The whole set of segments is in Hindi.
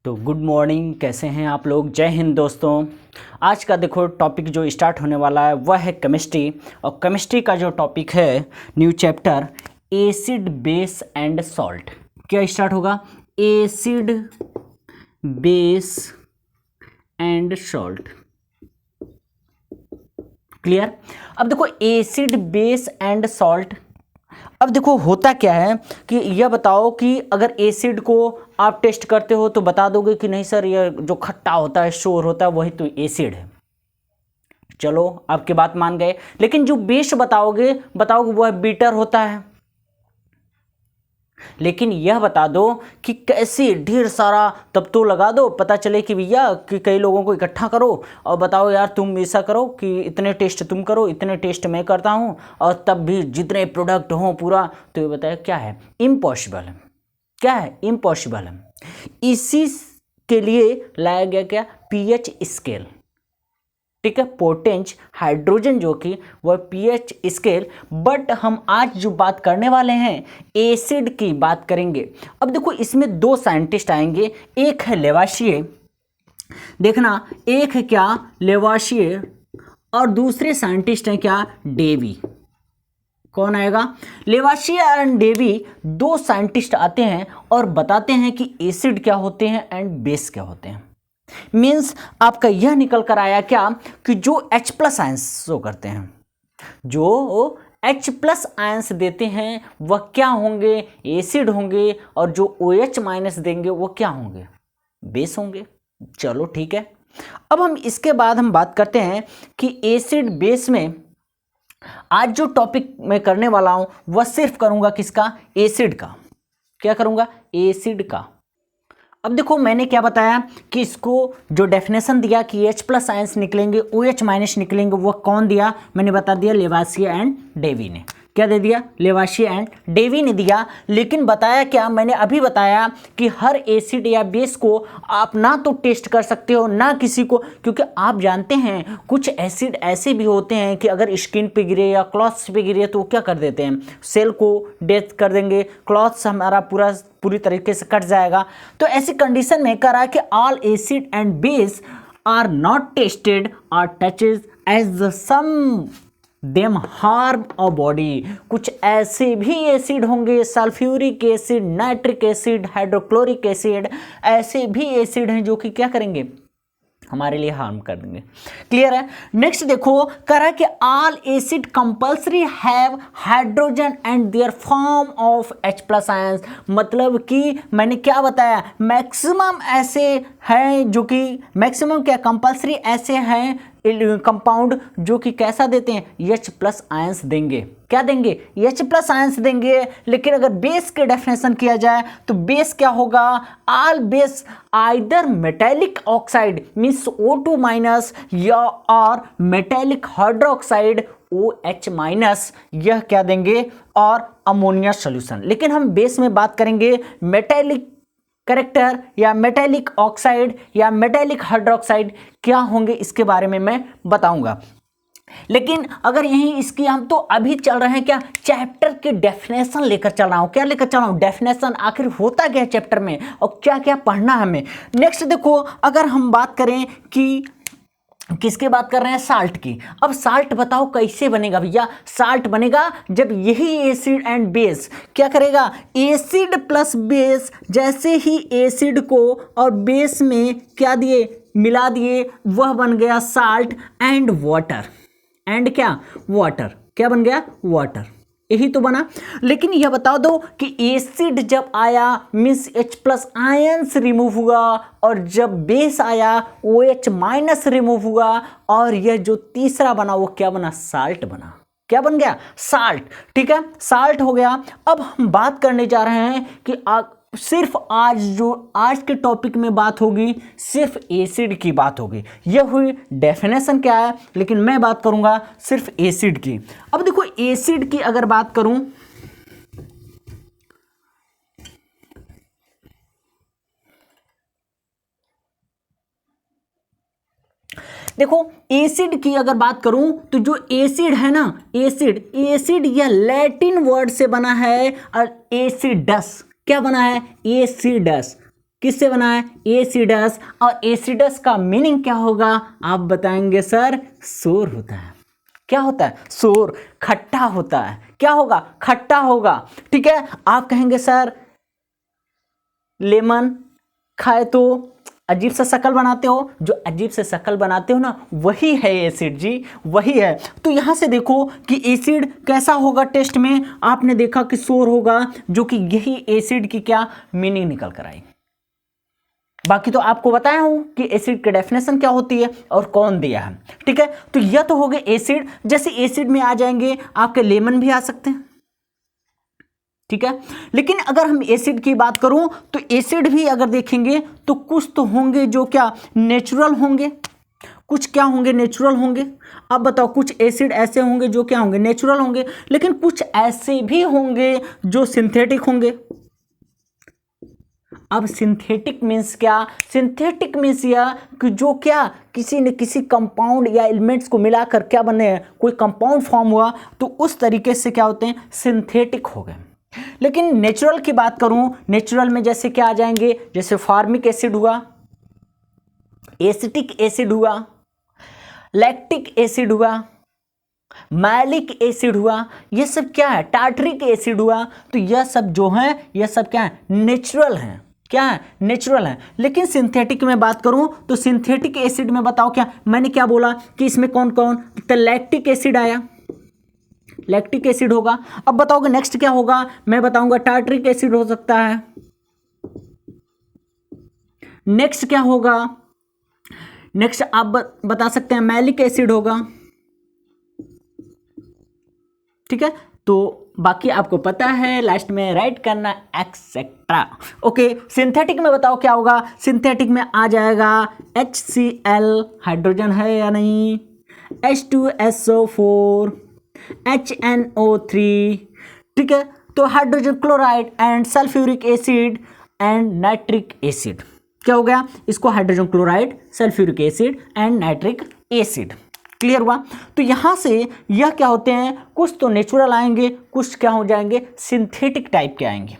तो गुड मॉर्निंग, कैसे हैं आप लोग। जय हिंद दोस्तों। आज का देखो टॉपिक जो स्टार्ट होने वाला है वह है केमिस्ट्री। और केमिस्ट्री का जो टॉपिक है new chapter acid base and salt. क्या स्टार्ट होगा? Acid base and salt. Clear? अब देखो एसिड बेस एंड सॉल्ट। अब देखो होता क्या है कि यह बताओ कि अगर एसिड को आप टेस्ट करते हो तो बता दोगे कि नहीं सर, यह जो खट्टा होता है, शोर होता है, वही तो एसिड है। चलो आपकी बात मान गए। लेकिन जो बेस बताओगे वह बीटर होता है। लेकिन यह बता दो कि कैसे ढेर सारा, तब तो लगा दो, पता चले कि भैया कि कई लोगों को इकट्ठा करो और बताओ यार तुम ऐसा करो कि इतने टेस्ट तुम करो, इतने टेस्ट मैं करता हूँ, और तब भी जितने प्रोडक्ट हों पूरा, तो ये बताए क्या है? इम्पॉसिबल है। क्या है? इम्पॉसिबल है। इसी के लिए लाया गया क्या? PH scale. ठीक है, पोटेंस हाइड्रोजन जो कि वह पीएच स्केल। बट हम आज जो बात करने वाले हैं एसिड की बात करेंगे। अब देखो इसमें दो साइंटिस्ट आएंगे, एक है लेवाशिये, देखना, एक है क्या? लेवाशिये, और दूसरे साइंटिस्ट हैं क्या? डेवी। कौन आएगा? लेवाशिये एंड डेवी, दो साइंटिस्ट आते हैं और बताते हैं कि एसिड क्या होते हैं एंड बेस क्या होते हैं। मीन्स आपका यह निकल कर आया क्या कि जो H+ आयंस शो करते हैं, जो H+ आयंस देते हैं वह क्या होंगे? एसिड होंगे। और जो OH- देंगे वो क्या होंगे? बेस होंगे। चलो ठीक है। अब हम इसके बाद हम बात करते हैं कि एसिड बेस में आज जो टॉपिक मैं करने वाला हूं वह सिर्फ करूंगा किसका? एसिड का। क्या करूंगा? एसिड का। अब देखो मैंने क्या बताया कि इसको जो डेफिनेशन दिया कि H+ आयंस निकलेंगे, OH- निकलेंगे, वो कौन दिया? मैंने बता दिया, लेवाशिये एंड डेवी ने। क्या दे दिया? लेवाशिये एंड डेवी ने दिया। लेकिन बताया क्या? मैंने अभी बताया कि हर एसिड या बेस को आप ना तो टेस्ट कर सकते हो ना किसी को, क्योंकि आप जानते हैं कुछ एसिड ऐसे भी होते हैं कि अगर स्किन पे गिरे या क्लॉथ्स पे गिरे तो क्या कर देते हैं? सेल को डेथ कर देंगे, क्लॉथ्स हमारा पूरी तरीके से कट जाएगा। तो ऐसी कंडीशन में कह रहा है कि all acid and base are not tested और touches as the some them harm a body. कुछ ऐसे भी एसिड होंगे, sulphuric acid, nitric acid, hydrochloric acid, ऐसे भी एसिड हैं जो कि क्या करेंगे? हमारे लिए हार्म कर देंगे। क्लियर है? नेक्स्ट देखो, कह रहा है कि all acid compulsory have hydrogen and there form of H+ ions. मतलब कि मैंने क्या बताया? मैक्सिमम ऐसे हैं जो कि मैक्सिमम क्या कंपल्सरी ऐसे हैं कंपाउंड जो कि कैसा देते हैं? H+ आयंस देंगे। क्या देंगे? H+ आयंस देंगे। लेकिन अगर बेस के डेफिनेशन किया जाए तो बेस क्या होगा? All base either metallic oxide means O2- या और मेटेलिक हाइड्रोक्साइड OH-, यह क्या देंगे? और अमोनिया सॉल्यूशन। लेकिन हम बेस में बात करेंगे मेटेलिक कैरेक्टर या मेटेलिक ऑक्साइड या मेटेलिक हाइड्रोक्साइड क्या होंगे, इसके बारे में मैं बताऊंगा। लेकिन अगर यही इसकी हम तो अभी चल रहे हैं क्या? चैप्टर के डेफिनेशन लेकर चल रहा हूं। क्या लेकर चल रहा हूं? डेफिनेशन। आखिर होता क्या है चैप्टर में और क्या क्या पढ़ना हमें। नेक्स्ट देखो, अगर हम बात करें कि किसकी बात कर रहे हैं? साल्ट की। अब साल्ट बताओ कैसे बनेगा भैया? साल्ट बनेगा जब यही एसिड एंड बेस क्या करेगा? एसिड प्लस बेस, जैसे ही एसिड को और बेस में क्या दिए? मिला दिए, वह बन गया साल्ट एंड वाटर। एंड क्या? वाटर। क्या बन गया? वाटर। यही तो बना। लेकिन यह बता दो कि एसिड जब आया मीन्स H+ आयंस रिमूव हुआ, और जब बेस आया OH- रिमूव हुआ, और यह जो तीसरा बना वो क्या बना? साल्ट बना। क्या बन गया? साल्ट। ठीक है, साल्ट हो गया। अब हम बात करने जा रहे हैं कि सिर्फ आज के टॉपिक में बात होगी, सिर्फ एसिड की बात होगी। यह हुई डेफिनेशन क्या है, लेकिन मैं बात करूंगा सिर्फ एसिड की। अब देखो एसिड की अगर बात करूं, देखो एसिड की अगर बात करूं तो जो एसिड है ना, एसिड यह लैटिन वर्ड से बना है, और एसिडस क्या बना है? एसिडस। किससे बना है? एसिडस। और एसिडस का मीनिंग क्या होगा आप बताएंगे सर? सोर होता है। क्या होता है? सोर, खट्टा होता है। क्या होगा? खट्टा होगा। ठीक है, आप कहेंगे सर लेमन खाए तो अजीब सा शक्ल बनाते हो, जो अजीब से शक्ल बनाते हो ना वही है एसिड जी, वही है। तो यहां से देखो कि एसिड कैसा होगा टेस्ट में, आपने देखा कि सोर होगा, जो कि यही एसिड की क्या मीनिंग निकल कर आई। बाकी तो आपको बताया हूं कि एसिड की डेफिनेशन क्या होती है और कौन दिया है। ठीक है, तो यह तो हो गए एसिड। जैसे एसिड में आ जाएंगे आपके लेमन भी आ सकते हैं। ठीक है, लेकिन अगर हम एसिड की बात करूं तो एसिड भी अगर देखेंगे तो कुछ तो होंगे जो क्या नेचुरल होंगे, कुछ क्या होंगे नेचुरल होंगे। अब बताओ, कुछ एसिड ऐसे होंगे जो क्या होंगे नेचुरल होंगे, लेकिन कुछ ऐसे भी होंगे जो सिंथेटिक होंगे। अब सिंथेटिक मीन्स क्या? सिंथेटिक मीन्स यह कि जो क्या किसी न किसी कंपाउंड या एलिमेंट्स को मिलाकर क्या बने हैं, कोई कंपाउंड फॉर्म हुआ, तो उस तरीके से क्या होते हैं? सिंथेटिक हो गए। लेकिन नेचुरल की बात करूं, नेचुरल में जैसे क्या आ जाएंगे? जैसे फार्मिक एसिड हुआ, एसिटिक एसिड हुआ, लैक्टिक एसिड हुआ, मैलिक एसिड हुआ, ये सब क्या है? टार्टरिक एसिड हुआ। तो यह सब जो है यह सब क्या है? नेचुरल है। क्या है? नेचुरल है। लेकिन सिंथेटिक में बात करूं तो सिंथेटिक एसिड में बताओ क्या, मैंने क्या बोला कि इसमें कौन कौन? तो लैक्टिक एसिड आया, लैक्टिक एसिड होगा। अब बताओगे नेक्स्ट क्या होगा? मैं बताऊंगा टार्टरिक एसिड हो सकता है। नेक्स्ट क्या होगा? नेक्स्ट आप बता सकते हैं मैलिक एसिड होगा। ठीक है, तो बाकी आपको पता है, लास्ट में राइट करना एक्सेट्रा। ओके, सिंथेटिक में बताओ क्या होगा? सिंथेटिक में आ जाएगा HCl, हाइड्रोजन है या नहीं, H2SO4, HNO3। ठीक है, तो hydrogen chloride and sulphuric acid and nitric acid. क्या हो गया? इसको hydrogen chloride, sulphuric acid and nitric acid. Clear हुआ? तो यहां से यह क्या होते हैं? कुछ तो नेचुरल आएंगे, कुछ क्या हो जाएंगे? सिंथेटिक टाइप के आएंगे।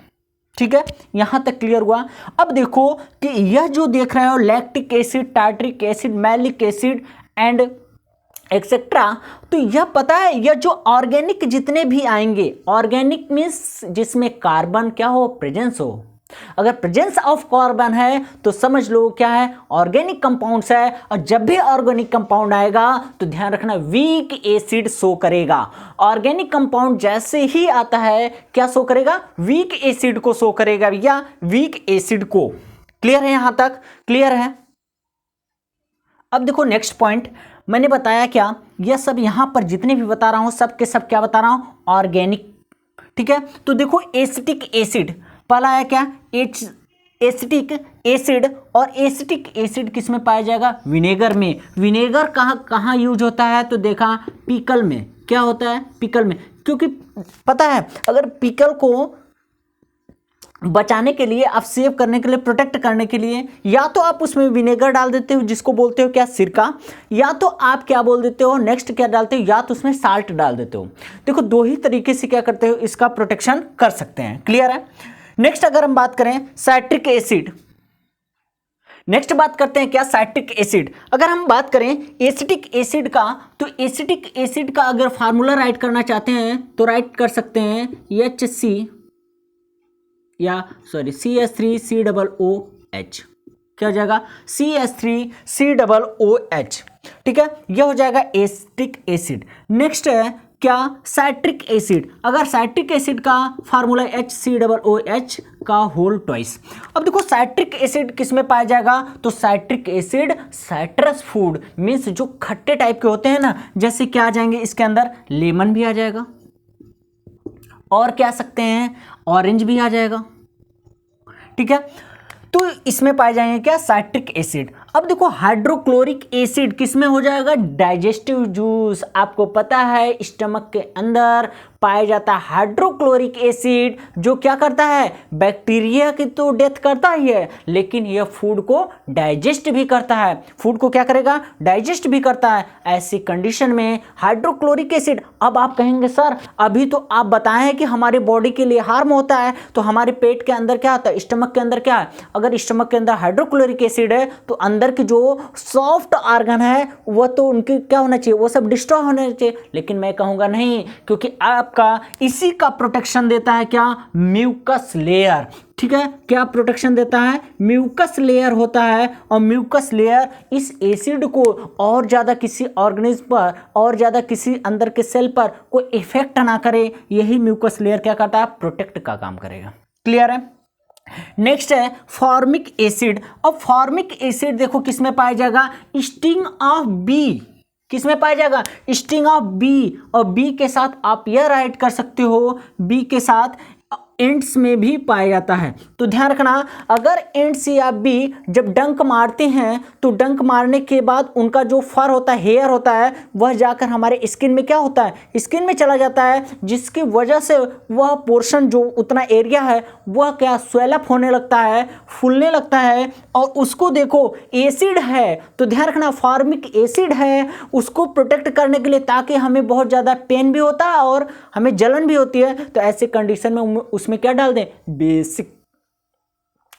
ठीक है, यहां तक क्लियर हुआ? अब देखो कि यह जो देख रहे हो lactic acid, tartaric acid, malic acid and etcetera, तो यह पता है यह जो ऑर्गेनिक जितने भी आएंगे, ऑर्गेनिक मीन्स जिसमें कार्बन क्या हो? प्रेजेंस हो। अगर प्रेजेंस ऑफ कार्बन है तो समझ लो क्या है? ऑर्गेनिक कंपाउंड्स है। और जब भी ऑर्गेनिक कंपाउंड आएगा तो ध्यान रखना वीक एसिड शो करेगा। ऑर्गेनिक कंपाउंड जैसे ही आता है क्या शो करेगा? वीक एसिड को शो करेगा भैया, वीक एसिड को। क्लियर है? यहां तक क्लियर है? अब देखो नेक्स्ट पॉइंट, मैंने बताया क्या? यह सब यहां पर जितने भी बता रहा हूं सब के सब क्या बता रहा हूं? ऑर्गेनिक। ठीक है, तो देखो एसिटिक एसिड पहला है क्या? Acetic acid. और एसिटिक एसिड किस में पाया जाएगा? विनेगर में। विनेगर कहाँ कहाँ यूज होता है? तो देखा पिकल में। क्या होता है? पिकल में। क्योंकि पता है अगर पिकल को बचाने के लिए, आप सेव करने के लिए, प्रोटेक्ट करने के लिए, या तो आप उसमें विनेगर डाल देते हो जिसको बोलते हो क्या? सिरका। या तो आप क्या बोल देते हो? नेक्स्ट क्या डालते हो? या तो उसमें साल्ट डाल देते हो। देखो दो ही तरीके से क्या करते हो, इसका प्रोटेक्शन कर सकते हैं। क्लियर है? नेक्स्ट अगर हम बात करें साइट्रिक एसिड, नेक्स्ट बात करते हैं क्या? Citric acid. अगर हम बात करें एसिटिक एसिड का, तो एसिटिक एसिड का अगर फार्मूला राइट करना चाहते हैं तो राइट कर सकते हैं HC या सॉरी CH3COOH। क्या हो जाएगा? CH3COOH। ठीक है, यह हो जाएगा एसिटिक एसिड। नेक्स्ट है क्या? Citric acid. अगर साइट्रिक एसिड का फार्मूला HCOOH का होल ट्वाइस। अब देखो साइट्रिक एसिड किस में पाया जाएगा? तो citric acid citrus food means जो खट्टे टाइप के होते हैं ना, जैसे क्या आ जाएंगे इसके अंदर? लेमन भी आ जाएगा, और क्या सकते हैं? ऑरेंज भी आ जाएगा। ठीक है, तो इसमें पाए जाएंगे क्या? Citric acid. अब देखो हाइड्रोक्लोरिक एसिड किस में हो जाएगा? Digestive juice. आपको पता है स्टमक के अंदर पाया जाता है हाइड्रोक्लोरिक एसिड, जो क्या करता है, बैक्टीरिया की तो डेथ करता ही है, लेकिन यह फूड को डाइजेस्ट भी करता है। फूड को क्या करेगा, डाइजेस्ट भी करता है। ऐसी कंडीशन में हाइड्रोक्लोरिक एसिड, अब आप कहेंगे सर अभी तो आप बताए हैं कि हमारे बॉडी के लिए हार्म होता है, तो हमारे पेट के अंदर क्या होता है, स्टमक के अंदर क्या है, अगर स्टमक के अंदर हाइड्रोक्लोरिक एसिड है तो अंदर की जो सॉफ्ट ऑर्गन है वह तो उनके क्या होना चाहिए, वो सब डिस्ट्रॉय होने चाहिए। लेकिन मैं कहूँगा नहीं, क्योंकि आपका इसी का प्रोटेक्शन देता है क्या, म्यूकस लेयर। ठीक है, क्या प्रोटेक्शन देता है, म्यूकस लेयर होता है। और म्यूकस लेयर इस एसिड को और ज़्यादा किसी ऑर्गेनिज्म पर, और ज़्यादा किसी अंदर के सेल पर कोई इफेक्ट ना करे, यही म्यूकस लेयर क्या करता है, प्रोटेक्ट का काम करेगा। क्लियर है। नेक्स्ट है फॉर्मिक एसिड। अब फॉर्मिक एसिड देखो किस में पाया जाएगा, स्टिंग ऑफ बी। किस में पाया जाएगा, स्टिंग ऑफ बी। और बी के साथ आप यह राइट कर सकते हो, बी के साथ एंड्स में भी पाया जाता है। तो ध्यान रखना, अगर एंड्स या बी जब डंक मारते हैं तो डंक मारने के बाद उनका जो फर होता है, हेयर होता है, वह जाकर हमारे स्किन में क्या होता है, स्किन में चला जाता है, जिसकी वजह से वह पोर्शन जो उतना एरिया है वह क्या स्वेलअप होने लगता है, फूलने लगता है। और उसको देखो एसिड है, तो ध्यान रखना फॉर्मिक एसिड है, उसको प्रोटेक्ट करने के लिए, ताकि हमें बहुत ज़्यादा पेन भी होता है और हमें जलन भी होती है, तो ऐसे कंडीशन में उसमें क्या डाल दें, बेसिक।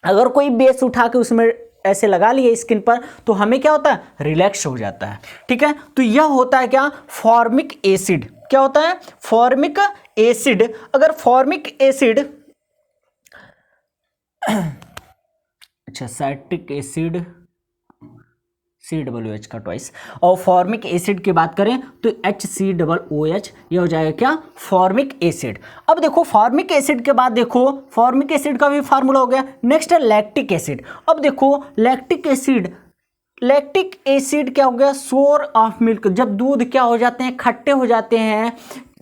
अगर कोई बेस उठा के उसमें ऐसे लगा लिए स्किन पर तो हमें क्या होता है, रिलैक्स हो जाता है। ठीक है, तो यह होता है क्या, फॉर्मिक एसिड। क्या होता है, फॉर्मिक एसिड। अगर फॉर्मिक एसिड अच्छा साइट्रिक एसिड, COOH का ट्वाइस, और फॉर्मिक एसिड की बात करें तो HCOOH, ये हो जाएगा क्या, फॉर्मिक एसिड। अब देखो फॉर्मिक एसिड के बाद देखो फॉर्मिक एसिड का भी फार्मूला हो गया। नेक्स्ट है लैक्टिक एसिड। अब देखो लैक्टिक एसिड, लैक्टिक एसिड क्या हो गया, सोर ऑफ मिल्क। जब दूध क्या हो जाते हैं, खट्टे हो जाते हैं,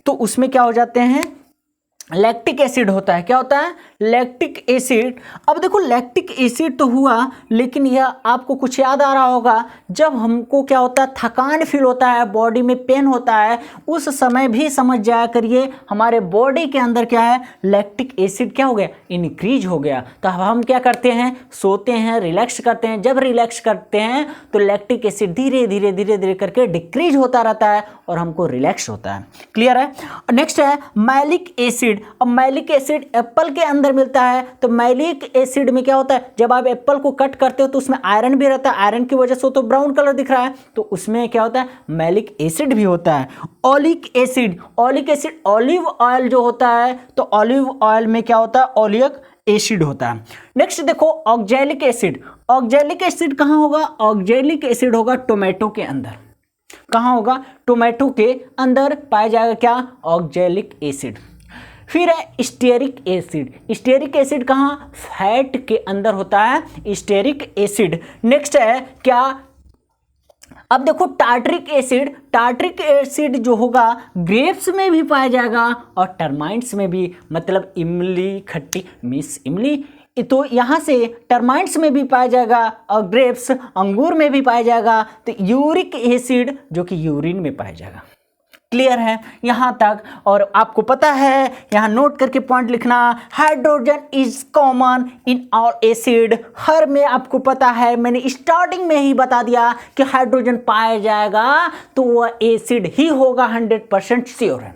तो उसमें क्या हो जाते हैं, लैक्टिक एसिड होता है। क्या होता है, लैक्टिक एसिड। अब देखो लैक्टिक एसिड तो हुआ, लेकिन यह आपको कुछ याद आ रहा होगा, जब हमको क्या होता है, थकान फील होता है, बॉडी में पेन होता है, उस समय भी समझ जाया करिए हमारे बॉडी के अंदर क्या है, लैक्टिक एसिड क्या हो गया, इंक्रीज हो गया। तो हम क्या करते हैं, सोते हैं, रिलैक्स करते हैं। जब रिलैक्स करते हैं तो लैक्टिक एसिड धीरे धीरे धीरे धीरे करके डिक्रीज होता रहता है और हमको रिलैक्स होता है। क्लियर है। नेक्स्ट है मैलिक एसिड। अब मैलिक एसिड एप्पल के अंदर मिलता है, तो मैलिक एसिड में क्या होता है, जब आप एप्पल को कट करते हो तो उसमें आयरन भी रहता है, आयरन की वजह से तो ब्राउन कलर दिख रहा है, तो उसमें क्या होता है, मैलिक एसिड भी होता है। Oleic acid, oleic acid olive oil जो होता है, तो ऑलिव ऑयल में क्या होता है, ओलिक एसिड होता है। नेक्स्ट देखो ऑक्जेलिक एसिड। ऑक्जेलिक एसिड कहाँ होगा, ऑक्जेलिक एसिड होगा टोमेटो के अंदर। कहाँ होगा, टोमेटो के अंदर पाया जाएगा क्या, ऑक्जेलिक एसिड। फिर है स्टेरिक एसिड। स्टेरिक एसिड कहाँ, फैट के अंदर होता है स्टेरिक एसिड। नेक्स्ट है क्या, अब देखो टार्टरिक एसिड। टार्टरिक एसिड जो होगा ग्रेप्स में भी पाया जाएगा और टर्माइट्स में भी, मतलब इमली खट्टी मिस इमली, तो यहाँ से टर्माइट्स में भी पाया जाएगा और ग्रेप्स अंगूर में भी पाया जाएगा। तो यूरिक एसिड जो कि यूरिन में पाया जाएगा। क्लियर है यहाँ तक। और आपको पता है, यहाँ नोट करके पॉइंट लिखना, hydrogen is common in all acid. हर में आपको पता है, मैंने स्टार्टिंग में ही बता दिया कि हाइड्रोजन पाया जाएगा तो वह एसिड ही होगा, 100% श्योर है।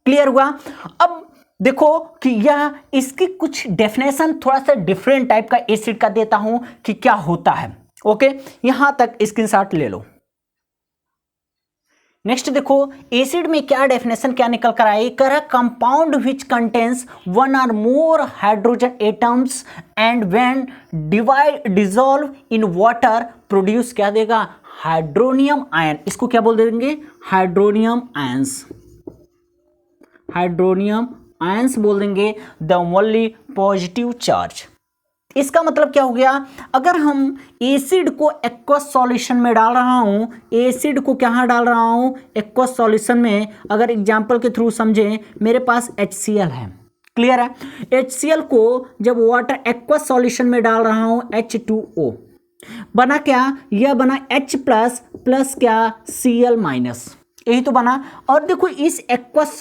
क्लियर हुआ। अब देखो कि यह इसकी कुछ डेफिनेशन थोड़ा सा डिफरेंट टाइप का एसिड का देता हूं कि क्या होता है। ओके, यहां तक स्क्रीनशॉट ले लो। नेक्स्ट देखो एसिड में क्या डेफिनेशन क्या निकल कर आई, कर कंपाउंड विच कंटेन्स वन और more hydrogen atoms and when dissolve in water produce क्या देगा, हाइड्रोनियम आयन। इसको क्या बोल देंगे, हाइड्रोनियम आयंस। हाइड्रोनियम आयंस बोल देंगे, द ओनली पॉजिटिव चार्ज। इसका मतलब क्या हो गया, अगर हम एसिड को एक्वस सॉल्यूशन में डाल रहा हूं, एसिड को कहाँ डाल रहा हूं, एक्वस सॉल्यूशन में। अगर एग्जांपल के थ्रू समझें, मेरे पास HCl है। क्लियर है। HCl को जब वाटर एक्वस सॉल्यूशन में डाल रहा हूं, H2O बना क्या, यह बना H प्लस प्लस क्या, Cl माइनस। यही तो बना। और देखो इस एक्वस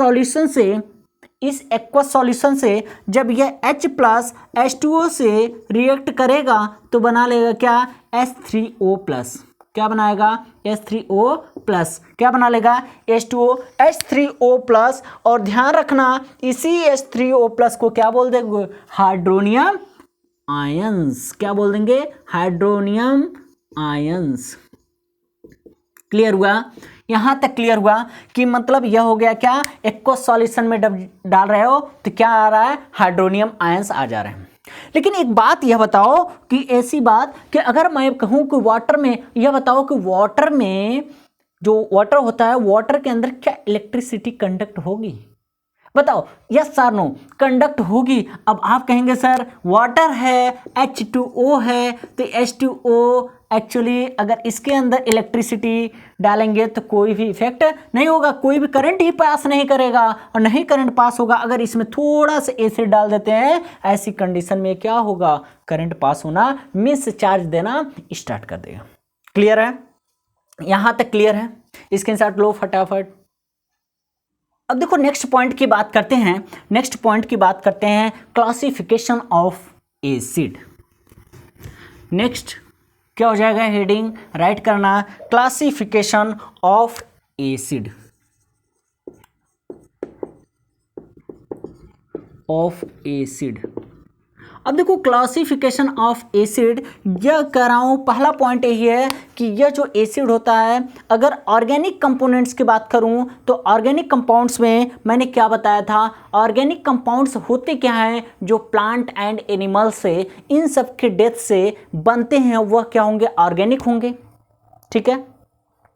सॉल्यूशन से जब यह H प्लस H2O से रिएक्ट करेगा तो बना लेगा क्या, H3O प्लस। क्या बनाएगा, H3O प्लस। क्या बना लेगा, H2O H3O प्लस। और ध्यान रखना इसी H3O प्लस को क्या बोल देंगे, हाइड्रोनियम आयंस। क्या बोल देंगे, हाइड्रोनियम आयंस। क्लियर हुआ, यहां तक क्लियर हुआ कि मतलब यह हो गया क्या, एक्वस सॉल्यूशन में डाल रहे हो तो क्या आ रहा है, हाइड्रोनियम आयंस आ जा रहे हैं। लेकिन एक बात यह बताओ कि ऐसी बात कि अगर मैं कहूं कि वाटर में, यह बताओ कि वाटर में जो वाटर होता है, वाटर के अंदर क्या इलेक्ट्रिसिटी कंडक्ट होगी, बताओ, यस सर नो, कंडक्ट होगी। अब आप कहेंगे सर वाटर है, H2O है, तो H2O एक्चुअली अगर इसके अंदर इलेक्ट्रिसिटी डालेंगे तो कोई भी इफेक्ट नहीं होगा, कोई भी करंट ही पास नहीं करेगा और नहीं करंट पास होगा। अगर इसमें थोड़ा सा एसिड डाल देते हैं, ऐसी कंडीशन में क्या होगा, करंट पास होना, मिस चार्ज देना स्टार्ट कर देगा। क्लियर है, यहां तक क्लियर है, स्क्रीनशॉट लो फटाफट। अब देखो नेक्स्ट पॉइंट की बात करते हैं, नेक्स्ट पॉइंट की बात करते हैं, क्लासिफिकेशन ऑफ एसिड। नेक्स्ट क्या हो जाएगा, हेडिंग राइट करना, classification of acid, of acid. अब देखो क्लासिफिकेशन ऑफ एसिड, यह कह रहा हूं पहला पॉइंट यही है कि यह जो एसिड होता है, अगर ऑर्गेनिक कंपोनेंट्स की बात करूं तो ऑर्गेनिक कंपाउंड्स में मैंने क्या बताया था, ऑर्गेनिक कंपाउंड्स होते क्या हैं, जो प्लांट एंड एनिमल से, इन सब के डेथ से बनते हैं, वह क्या होंगे, ऑर्गेनिक होंगे। ठीक है,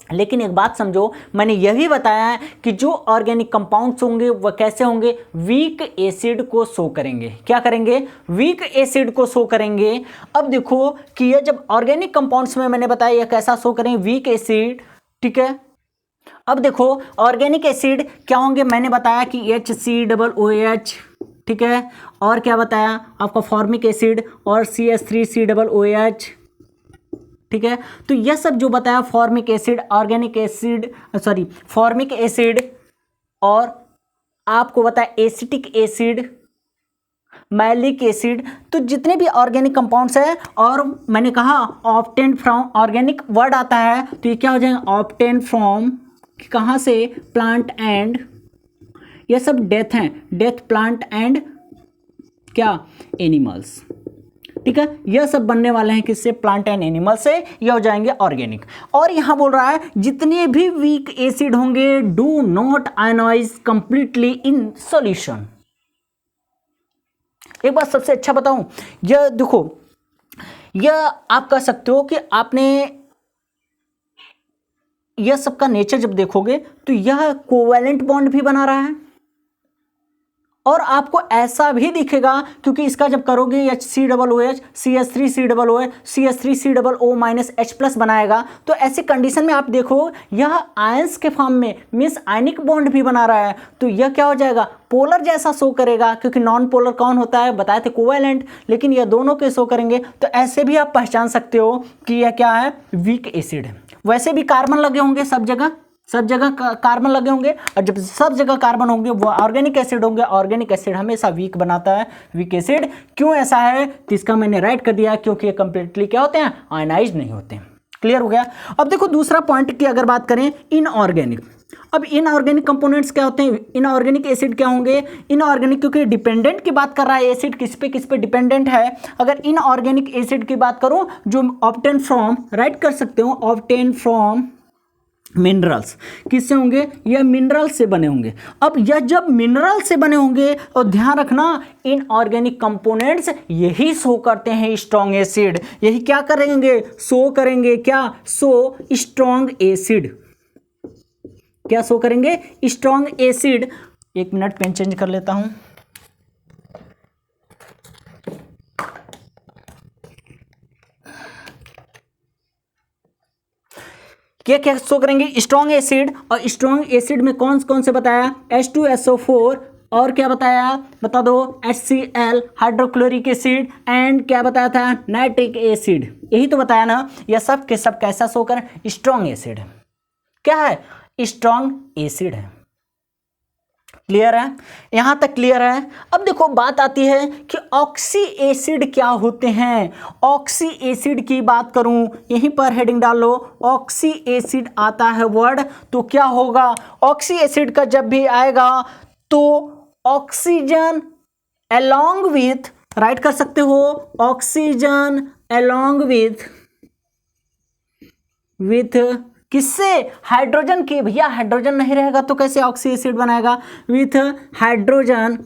लेकिन एक बात समझो, मैंने यह भी बताया है कि जो ऑर्गेनिक कंपाउंड्स होंगे वह कैसे होंगे, वीक एसिड को शो करेंगे। क्या करेंगे, वीक एसिड को शो करेंगे। अब देखो कि ये जब ऑर्गेनिक कंपाउंड्स में मैंने बताया यह कैसा शो करेंगे, वीक एसिड। ठीक है, अब देखो ऑर्गेनिक एसिड क्या होंगे, मैंने बताया कि HCOOH। ठीक है, और क्या बताया आपका, फॉर्मिक एसिड और CH3COOH। ठीक है, तो यह सब जो बताया, formic acid, organic acid, sorry formic acid, और आपको बताया एसिटिक एसिड, मैलिक एसिड, तो जितने भी ऑर्गेनिक कंपाउंड्स है, और मैंने कहा ऑब्टेन फ्रॉम, ऑर्गेनिक वर्ड आता है तो ये क्या हो जाएगा, ऑब्टेन फ्रॉम, कहाँ से, प्लांट एंड, ये सब डेथ हैं, डेथ प्लांट एंड क्या, एनिमल्स। ठीक है, यह सब बनने वाले हैं किससे, प्लांट एंड एनिमल से, यह हो जाएंगे ऑर्गेनिक। और यहां बोल रहा है जितने भी वीक एसिड होंगे do not ionize completely in solution. एक बात सबसे अच्छा बताऊं, यह देखो, यह आप कह सकते हो कि आपने यह सबका नेचर जब देखोगे तो यह कोवैलेंट बॉन्ड भी बना रहा है, और आपको ऐसा भी दिखेगा क्योंकि इसका जब करोगे HCOOH CH3COOH CH3COO- H+ बनाएगा, तो ऐसी कंडीशन में आप देखो यह आयंस के फॉर्म में मींस आयनिक बॉन्ड भी बना रहा है, तो यह क्या हो जाएगा, पोलर जैसा शो करेगा, क्योंकि नॉन पोलर कौन होता है, बताए थे कोवैलेंट, लेकिन यह दोनों के शो करेंगे। तो ऐसे भी आप पहचान सकते हो कि यह क्या है, वीक एसिड है। वैसे भी कार्बन लगे होंगे सब जगह, सब जगह कार्बन लगे होंगे, और जब सब जगह कार्बन होंगे वो ऑर्गेनिक एसिड होंगे। ऑर्गेनिक एसिड हमेशा वीक बनाता है, वीक एसिड क्यों ऐसा है, तो इसका मैंने राइट कर दिया, क्योंकि ये कंप्लीटली क्या होते हैं, आयनाइज नहीं होते हैं। क्लियर हो गया। अब देखो दूसरा पॉइंट की अगर बात करें, इनऑर्गेनिक। अब इनऑर्गेनिक कंपोनेंट्स क्या होते हैं, इनऑर्गेनिक एसिड क्या होंगे, इनऑर्गेनिक, क्योंकि डिपेंडेंट की बात कर रहा है एसिड, किस पे डिपेंडेंट है। अगर इनऑर्गेनिक एसिड की बात करूं जो ऑब्टेन फ्रॉम, राइट कर सकते हो, ऑब्टेन फ्रॉम मिनरल्स, किससे होंगे, यह मिनरल से बने होंगे। अब यह जब मिनरल से बने होंगे, और ध्यान रखना इनऑर्गेनिक कंपोनेंट्स यही शो करते हैं स्ट्रॉन्ग एसिड, यही क्या करेंगे, शो करेंगे, क्या, शो स्ट्रॉन्ग एसिड, क्या शो करेंगे, स्ट्रॉन्ग एसिड। एक मिनट पेन चेंज कर लेता हूं। क्या शो करेंगे, स्ट्रॉन्ग एसिड। और स्ट्रॉन्ग एसिड में कौन कौन से बताया, H2SO4, और क्या बताया, बता दो, HCl हाइड्रोक्लोरिक एसिड, एंड क्या बताया था, नाइट्रिक एसिड। यही तो बताया ना, यह सब के सब कैसा शो करें, स्ट्रॉन्ग एसिड। क्या है, स्ट्रॉन्ग एसिड है। क्लियर है, यहां तक क्लियर है। अब देखो बात आती है कि ऑक्सी एसिड क्या होते हैं। ऑक्सी एसिड की बात करूं, यहीं पर हेडिंग डाल लो, ऑक्सी एसिड आता है वर्ड, तो क्या होगा, ऑक्सी एसिड का जब भी आएगा तो ऑक्सीजन अलोंग विथ, राइट कर सकते हो, ऑक्सीजन अलोंग विथ किससे, हाइड्रोजन के। भैया हाइड्रोजन नहीं रहेगा तो कैसे ऑक्सी एसिड बनाएगा, विथ हाइड्रोजन,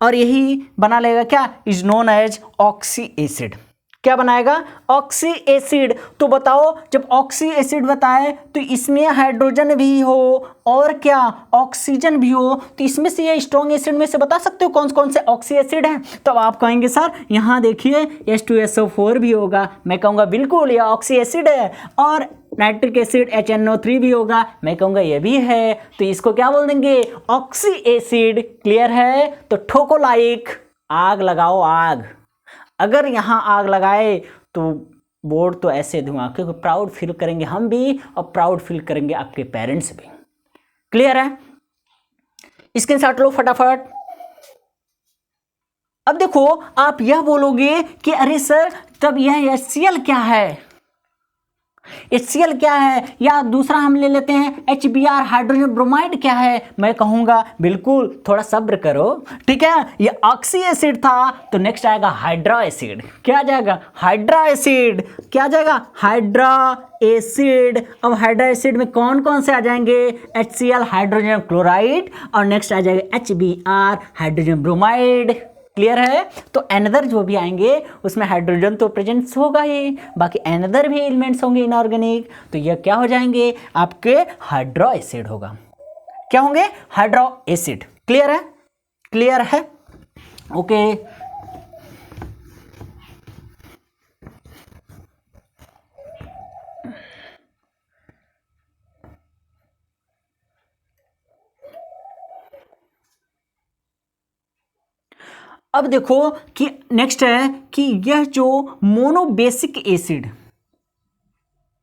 और यही बना लेगा क्या, is known as oxy acid. क्या बनाएगा, ऑक्सी एसिड। तो बताओ जब ऑक्सी एसिड बताए तो इसमें हाइड्रोजन भी हो और क्या, ऑक्सीजन भी हो, तो इसमें से ये स्ट्रॉन्ग एसिड में से बता सकते हो कौन कौन से ऑक्सी एसिड हैं। तो आप कहेंगे सर यहाँ देखिए H2SO4 भी होगा, मैं कहूँगा बिल्कुल ये ऑक्सी एसिड है, और नाइट्रिक एसिड HNO3 भी होगा, मैं कहूँगा ये भी है, तो इसको क्या बोल देंगे, ऑक्सी एसिड। क्लियर है, तो ठोको लाइक, आग लगाओ आग। अगर यहाँ आग लगाए तो बोर्ड तो ऐसे धुआं, क्योंकि प्राउड फील करेंगे हम भी और प्राउड फील करेंगे आपके पेरेंट्स भी। क्लियर है, स्क्रीनशॉट लो फटाफट। अब देखो आप यह बोलोगे कि अरे सर तब यह HCl क्या है, HCl क्या है, या दूसरा हम ले लेते हैं HBr हाइड्रोजन ब्रोमाइड क्या है। मैं कहूंगा बिल्कुल थोड़ा सब्र करो, ठीक है, ये ऑक्सी एसिड था, तो नेक्स्ट आएगा हाइड्रा एसिड। क्या आ जाएगा, हाइड्रा एसिड। क्या आ जाएगा, हाइड्रा एसिड। अब हाइड्रा एसिड में कौन कौन से आ जाएंगे, HCl हाइड्रोजन क्लोराइड, और नेक्स्ट आ जाएगा HBr हाइड्रोजन ब्रोमाइड। क्लियर है, तो एनदर जो भी आएंगे उसमें हाइड्रोजन तो प्रेजेंस होगा ही, बाकी एनदर भी एलिमेंट्स होंगे इनऑर्गेनिक, तो ये क्या हो जाएंगे आपके हाइड्रो एसिड होगा। क्या होंगे, हाइड्रो एसिड। क्लियर है, क्लियर है, ओके। अब देखो कि नेक्स्ट है कि यह जो मोनोबेसिक एसिड,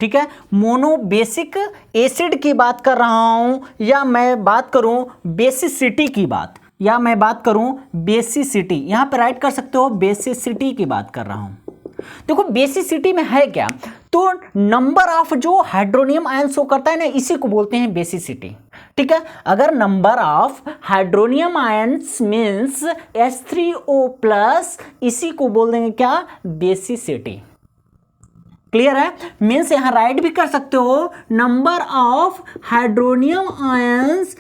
ठीक है, मोनोबेसिक एसिड की बात कर रहा हूं, या मैं बात करूं बेसिसिटी की बात, या मैं बात करूं बेसिसिटी, यहां पे राइट कर सकते हो बेसिसिटी की बात कर रहा हूं। देखो बेसिसिटी में है क्या, तो नंबर ऑफ जो हाइड्रोनियम आयन शो करता है ना, इसी को बोलते हैं बेसिसिटी। ठीक है, अगर number of hydronium ions means H3O+, इसी को बोल देंगे क्या, बेसिसिटी। क्लियर है, मीन्स यहां राइट भी कर सकते हो, number of hydronium ions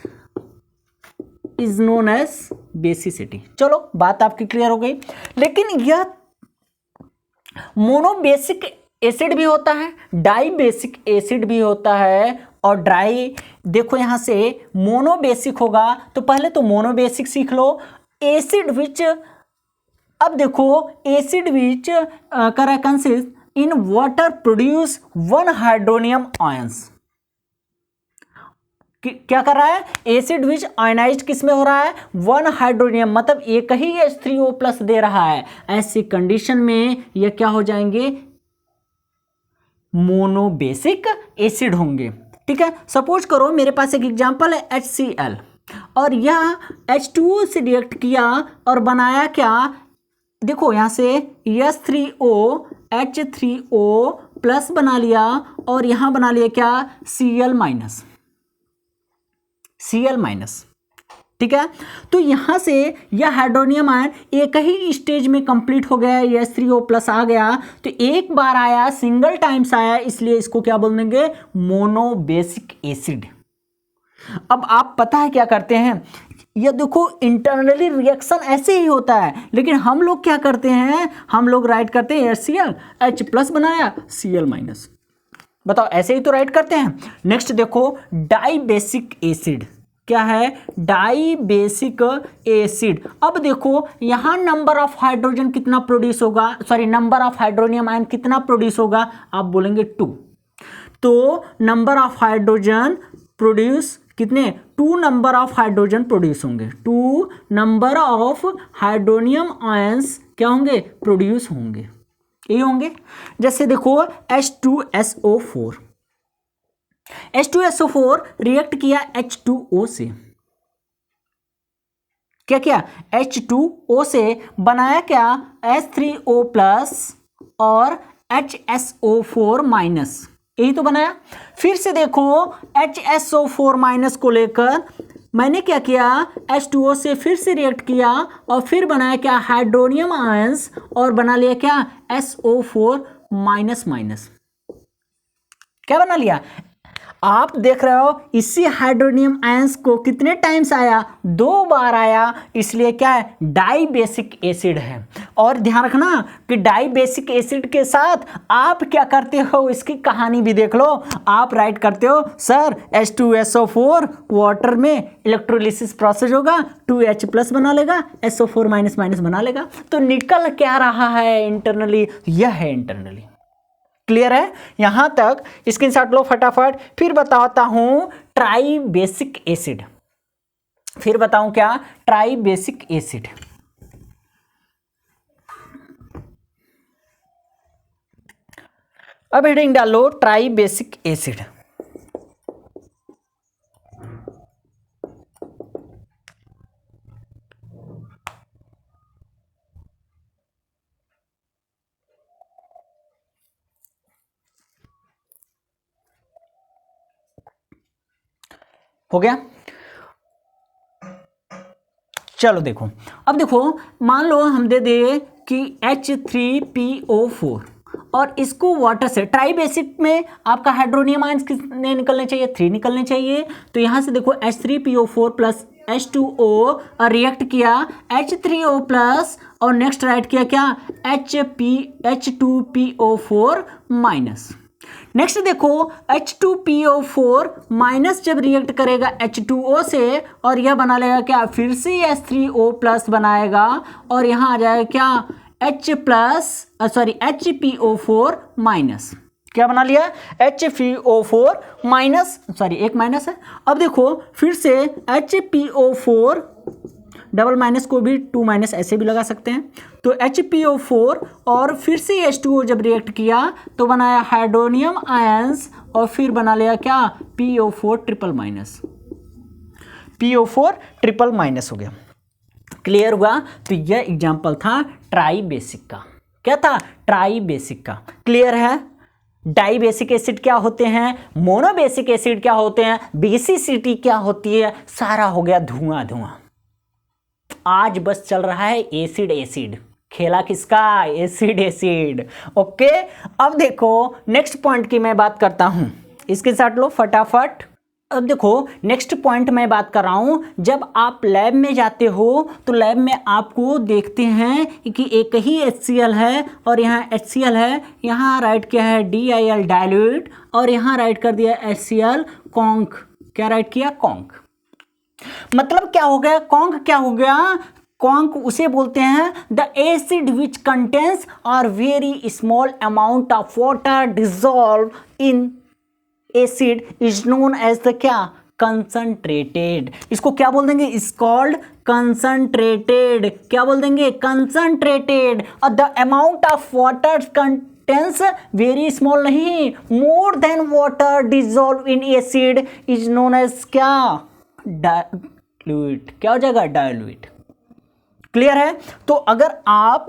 is known as basicity. चलो बात आपकी क्लियर हो गई। लेकिन यह मोनोबेसिक एसिड भी होता है, डाई बेसिक एसिड भी होता है, और ड्राई, देखो यहां से मोनोबेसिक होगा तो पहले तो मोनोबेसिक सीख लो। एसिड विच, अब देखो एसिड विच कर consist in water produce 1 hydronium ions. क्या कर रहा है, एसिड विच आयनाइज्ड किस में हो रहा है, 1 हाइड्रोनियम, मतलब एक ही H3O+ दे रहा है। ऐसी कंडीशन में ये क्या हो जाएंगे, मोनोबेसिक एसिड होंगे। ठीक है, सपोज करो मेरे पास एक एग्जांपल है HCl, और यह H2O से रिएक्ट किया और बनाया क्या, देखो यहां से H3O बना लिया, और यहां बना लिया क्या, Cl-, ठीक है। तो यहां से यह हाइड्रोनियम आयन एक ही स्टेज में कंप्लीट हो गया, ये H3O+ आ गया, तो एक बार आया, सिंगल टाइम्स आया, इसलिए इसको क्या बोल देंगे, मोनोबेसिक एसिड। अब आप पता है क्या करते हैं, ये देखो इंटरनली रिएक्शन ऐसे ही होता है, लेकिन हम लोग क्या करते हैं, हम लोग राइट करते हैं HCl, H+ बनाया, Cl-, बताओ ऐसे ही तो राइट करते हैं। नेक्स्ट देखो डाई बेसिक एसिड, क्या है, डाई बेसिक एसिड। अब देखो यहां नंबर ऑफ हाइड्रोजन कितना प्रोड्यूस होगा, sorry number of hydronium ion कितना प्रोड्यूस होगा, आप बोलेंगे 2, तो नंबर ऑफ हाइड्रोजन प्रोड्यूस कितने, 2 नंबर ऑफ हाइड्रोजन प्रोड्यूस होंगे, 2 नंबर ऑफ हाइड्रोनियम आयंस क्या होंगे, प्रोड्यूस होंगे, ये होंगे। जैसे देखो H2SO4, H2SO4 रिएक्ट किया H2O से, क्या किया, H2O से बनाया क्या, H3O प्लस और HSO4 माइनस, यही तो बनाया। फिर से देखो HSO4 माइनस को लेकर मैंने क्या किया, H2O से फिर से रिएक्ट किया और फिर बनाया क्या, हाइड्रोनियम आयंस, और बना लिया क्या, SO4 माइनस माइनस। क्या बना लिया, आप देख रहे हो इसी हाइड्रोनियम आयंस को कितने टाइम्स आया, 2 बार आया, इसलिए क्या है, डाई बेसिक एसिड है। और ध्यान रखना कि डाई बेसिक एसिड के साथ आप क्या करते हो, इसकी कहानी भी देख लो। आप राइट करते हो सर H2SO4 वाटर में इलेक्ट्रोलिसिस प्रोसेस होगा, 2H प्लस बना लेगा, SO4 माइनस माइनस बना लेगा, तो निकल क्या रहा है इंटरनली, यह है इंटरनली। क्लियर है यहां तक, स्क्रीनशॉट लो फटाफट। फिर बताता हूं ट्राई बेसिक एसिड, फिर बताऊं क्या, ट्राई बेसिक एसिड। अब हेडिंग डालो ट्राई बेसिक एसिड। हो गया, चलो देखो, अब देखो मान लो हम दे दे कि H3PO4 और इसको वाटर से, ट्राई बेसिक में आपका हाइड्रोनियम आयंस कितने निकलने चाहिए, 3 निकलने चाहिए। तो यहां से देखो H3PO4 प्लस H2O और रिएक्ट किया H3O प्लस और नेक्स्ट राइट किया क्या, H2PO4 माइनस। नेक्स्ट देखो H2PO4 माइनस जब रिएक्ट करेगा H2O से और यह बना लेगा क्या, फिर से H3O प्लस बनाएगा और यहां आ जाएगा क्या, H प्लस HPO4 माइनस। क्या बना लिया, HPO4 माइनस, सॉरी एक माइनस है। अब देखो फिर से HPO4 डबल माइनस को भी 2 माइनस ऐसे भी लगा सकते हैं। तो HPO4 और फिर से H2O जब रिएक्ट किया तो बनाया हाइड्रोनियम आयंस और फिर बना लिया क्या, PO4 triple minus, PO4 triple minus हो गया। क्लियर हुआ। तो यह एग्जांपल था ट्राई बेसिक का। क्या था, ट्राई बेसिक का। क्लियर है। डाई बेसिक एसिड क्या होते हैं, मोनो बेसिक एसिड क्या होते हैं, बेसिसिटी क्या होती है, सारा हो गया धुआं धुआं। आज बस चल रहा है एसिड एसिड, खेला किसका, एसिड एसिड। ओके, अब देखो नेक्स्ट पॉइंट की मैं बात करता हूं, इसके साथ लो फटाफट। अब देखो नेक्स्ट पॉइंट मैं बात कर रहा हूं, जब आप लैब में जाते हो तो लैब में आपको देखते हैं कि एक ही HCl है और यहाँ HCl है, यहाँ राइट किया है DIL डाइल्यूट और यहाँ राइट कर दिया HCl कॉन्क। क्या राइट किया, कॉन्क। मतलब क्या हो गया, कॉन्क क्या हो गया, कॉन्क उसे बोलते हैं the acid which contains are very small amount of water dissolve in acid is known as the क्या, कंसंट्रेटेड। इसको क्या बोल देंगे, इज कॉल्ड कंसंट्रेटेड। क्या बोल देंगे, कंसंट्रेटेड। और the amount of water contains very small नहीं, more than water dissolve in acid is known as क्या, डाइल्यूट। क्या हो जाएगा, डाइल्यूट। क्लियर है। तो अगर आप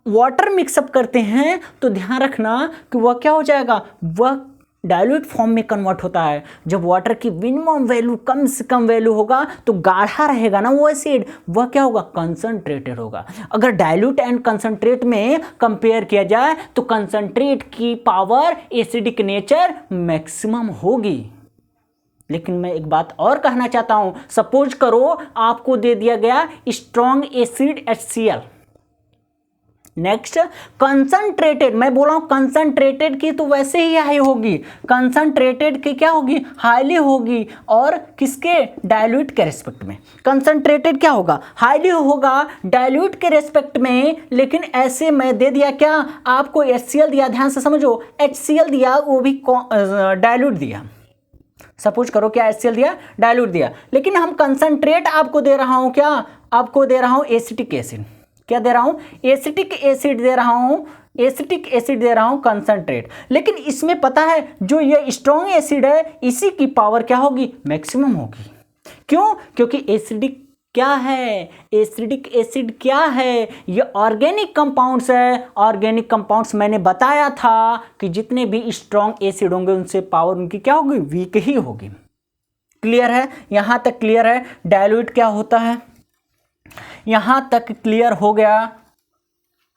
वाटर मिक्सअप करते हैं तो ध्यान रखना कि वह क्या हो जाएगा, वह डाइल्यूट फॉर्म में कन्वर्ट होता है। जब वाटर की मिनिमम वैल्यू कम से कम वैल्यू होगा तो गाढ़ा रहेगा ना वो एसिड, वह क्या होगा, कंसंट्रेटेड होगा। अगर डाइल्यूट एंड कंसंट्रेट में कंपेयर किया जाए तो कंसंट्रेट की पावर एसिडिक नेचर मैक्सिमम होगी। लेकिन मैं एक बात और कहना चाहता हूं, सपोज करो आपको दे दिया गया strong acid HCl, next concentrated, मैं बोला हूं कंसंट्रेटेड की तो वैसे ही हाई होगी, कंसंट्रेटेड की क्या होगी, हाईली होगी। और किसके, डाइल्यूट के रेस्पेक्ट में। कंसंट्रेटेड क्या होगा, हाईली होगा डाइल्यूट के रेस्पेक्ट में। लेकिन ऐसे मैं दे दिया क्या, आपको HCl दिया, ध्यान से समझो, HCl दिया वो भी डाइल्यूट दिया। सपोज करो क्या, HCl दिया, डाइल्यूट दिया, लेकिन हम कंसंट्रेट आपको दे रहा हूं, क्या आपको दे रहा हूं, एसिटिक एसिड। क्या दे रहा हूं, एसिटिक एसिड दे रहा हूं। एसिटिक एसिड दे रहा हूं कंसंट्रेट, लेकिन इसमें पता है जो ये स्ट्रॉन्ग एसिड है इसी की पावर क्या होगी, मैक्सिमम होगी। क्यों? क्योंकि एसिडिक क्या है, एसिडिक एसिड क्या है, ये ऑर्गेनिक कंपाउंड्स है। ऑर्गेनिक कंपाउंड्स मैंने बताया था कि जितने भी स्ट्रॉन्ग एसिड होंगे उनसे पावर उनकी क्या होगी, वीक ही होगी। क्लियर है? यहां तक क्लियर है? डाइल्यूट क्या होता है, यहां तक क्लियर हो गया?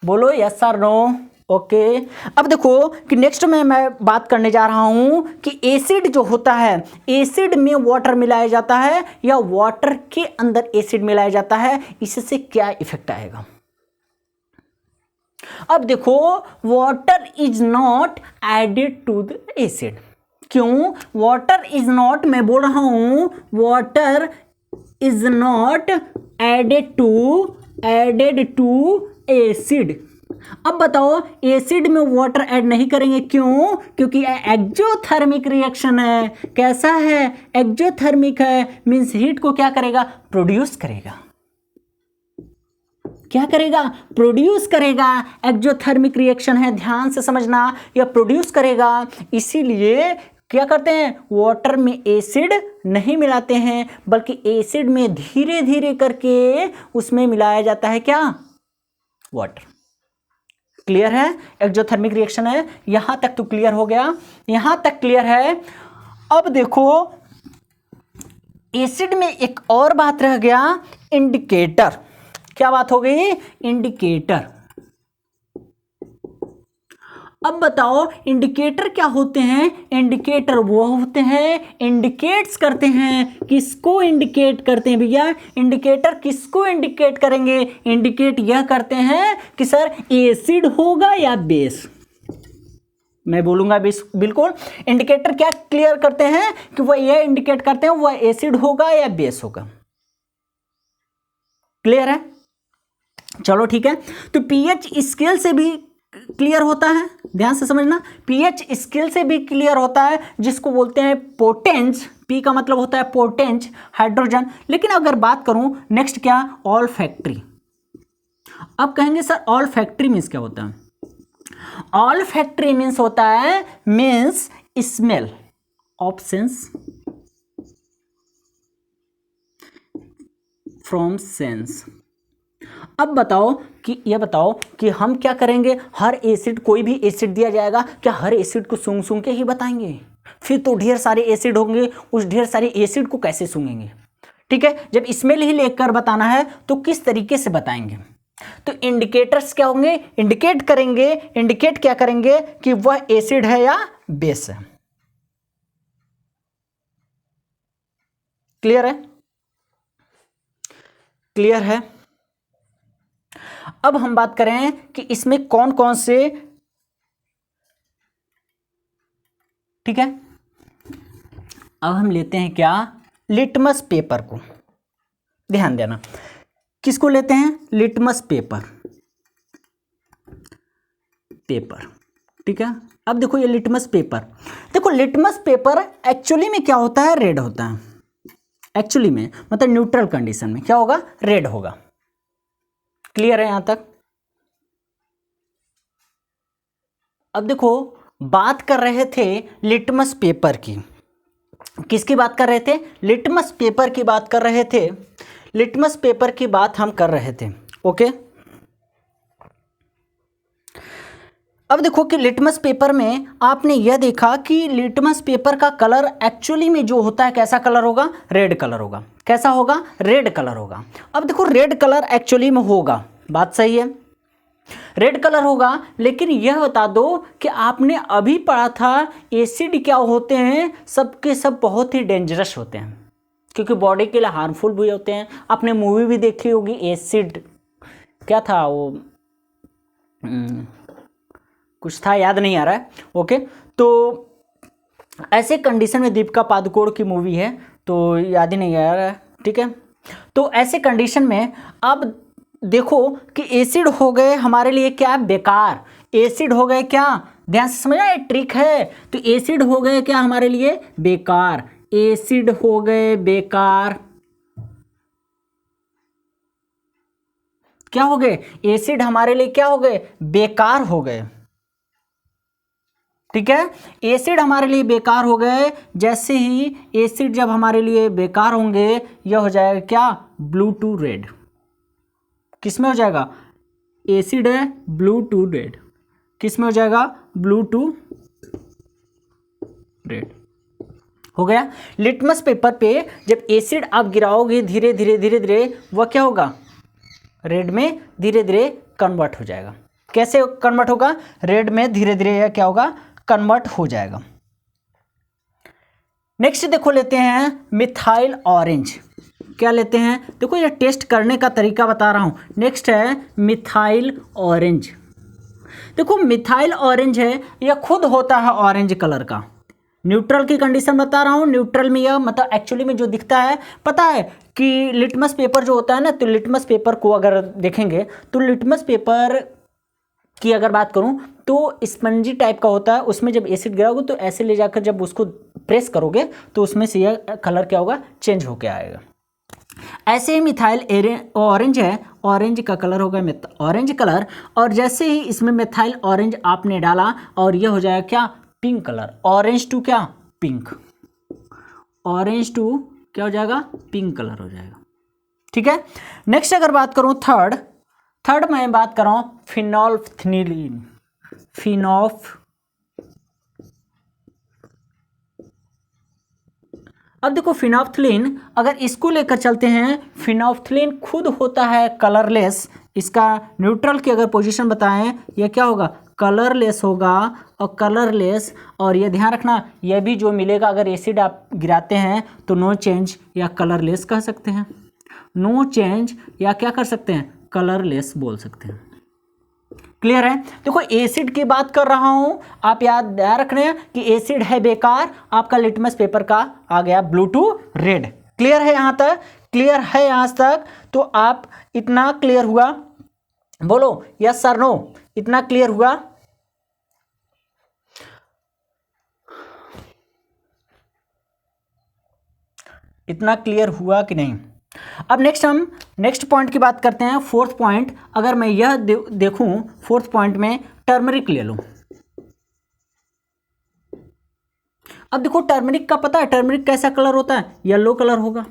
बोलो यस और नो। ओके अब देखो कि नेक्स्ट में मैं बात करने जा रहा हूं कि एसिड जो होता है, एसिड में वाटर मिलाया जाता है या वाटर के अंदर एसिड मिलाया जाता है, इससे क्या इफेक्ट आएगा। अब देखो water is not added to the acid. क्यों? वाटर इज नॉट, मैं बोल रहा हूं water is not added to acid. अब बताओ एसिड में वाटर ऐड नहीं करेंगे, क्यों? क्योंकि यह एक्जोथर्मिक रिएक्शन है। कैसा है? एक्जोथर्मिक है, मींस हीट को क्या करेगा, प्रोड्यूस करेगा। क्या करेगा? प्रोड्यूस करेगा। एक्जोथर्मिक रिएक्शन है, ध्यान से समझना, यह प्रोड्यूस करेगा। इसीलिए क्या करते हैं, वाटर में एसिड नहीं मिलाते हैं, बल्कि एसिड में धीरे धीरे करके उसमें मिलाया जाता है क्या, वाटर। क्लियर है? एक्जोथर्मिक रिएक्शन है। यहां तक तो क्लियर हो गया, यहां तक क्लियर है। अब देखो एसिड में एक और बात रह गया, इंडिकेटर। क्या बात हो गई? इंडिकेटर। अब बताओ इंडिकेटर क्या होते हैं? इंडिकेटर वो होते हैं, इंडिकेट्स करते हैं। किसको इंडिकेट करते हैं भैया? इंडिकेटर किसको इंडिकेट करेंगे? इंडिकेट यह करते हैं कि सर एसिड होगा या बेस। मैं बोलूंगा बिल्कुल। इंडिकेटर क्या क्लियर करते हैं कि वह यह इंडिकेट करते हैं वह एसिड होगा या बेस होगा। क्लियर है? चलो ठीक है। तो पीएच स्केल से भी क्लियर होता है, ध्यान से समझना। पीएच स्केल से भी क्लियर होता है, जिसको बोलते हैं पोटेंस। पी का मतलब होता है पोटेंस, हाइड्रोजन। लेकिन अगर बात करूं नेक्स्ट क्या, ऑल फैक्ट्री। अब कहेंगे सर ऑल फैक्ट्री मीन्स क्या होता है? ऑल फैक्ट्री मीन्स होता है, means smell of sense from sense. अब बताओ कि ये बताओ कि हम क्या करेंगे, हर एसिड, कोई भी एसिड दिया जाएगा, क्या हर एसिड को सूंघ सूंघ के ही बताएंगे? फिर तो ढेर सारे एसिड होंगे, उस ढेर सारे एसिड को कैसे सूंघेंगे? ठीक है, जब स्मेल ही लेकर बताना है तो किस तरीके से बताएंगे? तो इंडिकेटर्स क्या होंगे, इंडिकेट करेंगे। इंडिकेट क्या करेंगे कि वह एसिड है या बेस है। क्लियर है? क्लियर है? अब हम बात करें कि इसमें कौन कौन से, ठीक है, अब हम लेते हैं क्या, लिटमस पेपर को। ध्यान देना, किसको लेते हैं? Litmus paper. ठीक है। अब देखो ये लिटमस पेपर, देखो लिटमस पेपर एक्चुअली में क्या होता है, रेड होता है। एक्चुअली में मतलब न्यूट्रल कंडीशन में क्या होगा, रेड होगा। क्लियर है यहां तक? अब देखो बात कर रहे थे लिटमस पेपर की। किसकी बात कर रहे थे? लिटमस पेपर की बात कर रहे थे। लिटमस पेपर की बात हम कर रहे थे। ओके, अब देखो कि लिटमस पेपर में आपने यह देखा कि लिटमस पेपर का कलर एक्चुअली में जो होता है कैसा कलर होगा, रेड कलर होगा। कैसा होगा? रेड कलर होगा। अब देखो रेड कलर एक्चुअली में होगा, बात सही है, रेड कलर होगा। लेकिन यह बता दो कि आपने अभी पढ़ा था एसिड क्या होते हैं, सबके सब बहुत ही डेंजरस होते हैं, क्योंकि बॉडी के लिए हार्मफुल भी होते हैं। आपने मूवी भी देखी होगी एसिड, क्या था वो, कुछ था याद नहीं आ रहा है। ओके, तो ऐसे कंडीशन में दीपिका पादुकोण की मूवी है तो याद ही नहीं आ रहा है। ठीक है, तो ऐसे कंडीशन में अब देखो कि एसिड हो गए हमारे लिए क्या, बेकार। एसिड हो गए क्या, ध्यान से समझना, ये ट्रिक है। तो एसिड हो गए क्या हमारे लिए, बेकार। एसिड हो गए बेकार। क्या हो गए, एसिड हमारे लिए क्या हो गए, बेकार हो गए। ठीक है, एसिड हमारे लिए बेकार हो गए। जैसे ही एसिड जब हमारे लिए बेकार होंगे, यह हो जाएगा क्या, ब्लू टू रेड। किस में हो जाएगा, एसिड है ब्लू टू रेड, किस में हो जाएगा, ब्लू टू रेड हो गया। लिटमस पेपर पे जब एसिड आप गिराओगे धीरे धीरे धीरे धीरे, वह क्या होगा, रेड में धीरे धीरे कन्वर्ट हो जाएगा। कैसे कन्वर्ट होगा, रेड में धीरे धीरे यह क्या होगा, कन्वर्ट हो जाएगा। नेक्स्ट देखो लेते हैं मिथाइल ऑरेंज। क्या लेते हैं, देखो ये टेस्ट करने का तरीका बता रहा हूं। नेक्स्ट है मिथाइल ऑरेंज। देखो मिथाइल ऑरेंज है, यह खुद होता है ऑरेंज कलर का। न्यूट्रल की कंडीशन बता रहा हूँ, न्यूट्रल में यह मतलब एक्चुअली में जो दिखता है, पता है कि लिटमस पेपर जो होता है ना, तो लिटमस पेपर को अगर देखेंगे तो लिटमस पेपर की अगर बात करूँ तो स्पंजी टाइप का होता है। उसमें जब एसिड गिराओगे तो ऐसे ले जाकर जब उसको प्रेस करोगे तो उसमें से यह कलर क्या होगा, चेंज होके आएगा। ऐसे ही मिथाइल ऑरेंज है, ऑरेंज का कलर होगा ऑरेंज कलर, और जैसे ही इसमें मिथाइल ऑरेंज आपने डाला और यह हो जाएगा क्या, पिंक कलर। ऑरेंज टू क्या, पिंक, ऑरेंज टू क्या हो जाएगा, पिंक कलर हो जाएगा। ठीक है, नेक्स्ट अगर बात करूं थर्ड मैं बात कर रहा हूं फिनोल्फ्थेनिलीन। अब देखो फिनोल्फ्थेलिन, अगर इसको लेकर चलते हैं, फिनोल्फ्थेलिन खुद होता है कलरलेस। इसका न्यूट्रल की अगर पोजीशन बताएं, यह क्या होगा, कलरलेस होगा। और कलरलेस, और ये ध्यान रखना, यह भी जो मिलेगा अगर एसिड आप गिराते हैं तो नो चेंज या कलरलेस कह सकते हैं, नो चेंज या क्या कर सकते हैं, कलरलेस बोल सकते हैं। क्लियर है। देखो एसिड की बात कर रहा हूं, आप याद रखना है कि एसिड है बेकार, आपका लिटमस पेपर का आ गया ब्लू टू रेड। क्लियर है यहां तक, क्लियर है यहां तक, तो आप इतना क्लियर हुआ, बोलो यस सर नो, इतना क्लियर हुआ। इतना क्लियर हुआ कि नहीं। अब हम नेक्स्ट पॉइंट की बात करते हैं, फोर्थ पॉइंट। अगर मैं यह देखूं, फोर्थ पॉइंट में टर्मरिक ले लूं। अब देखो टर्मरिक का पता है, टर्मरिक कैसा कलर होता है, येलो कलर होगा।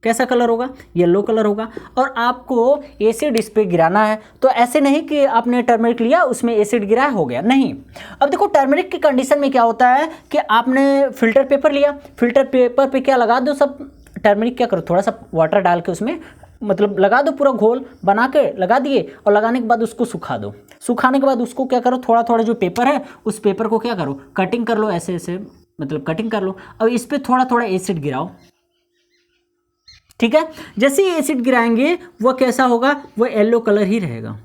कैसा कलर होगा, येलो कलर होगा। और आपको एसिड इस पे गिराना है, तो ऐसे नहीं कि आपने टर्मरिक लिया उसमें एसिड गिराया हो गया, नहीं। अब देखो टर्मरिक की कंडीशन में क्या होता है कि आपने फिल्टर पेपर लिया, फिल्टर पेपर पे क्या लगा दो, सब टर्मरिक क्या करो, थोड़ा सा वाटर डाल के उसमें मतलब लगा दो, पूरा घोल बना के लगा दिए, और लगाने के बाद उसको सुखा दो। सुखाने के बाद उसको क्या करो, थोड़ा थोड़ा जो पेपर है उस पेपर को क्या करो, कटिंग कर लो, ऐसे ऐसे मतलब कटिंग कर लो। अब इस पर थोड़ा थोड़ा एसिड गिराओ। ठीक है, जैसे ही एसिड गिराएंगे वह कैसा होगा, वह येलो कलर ही रहेगा।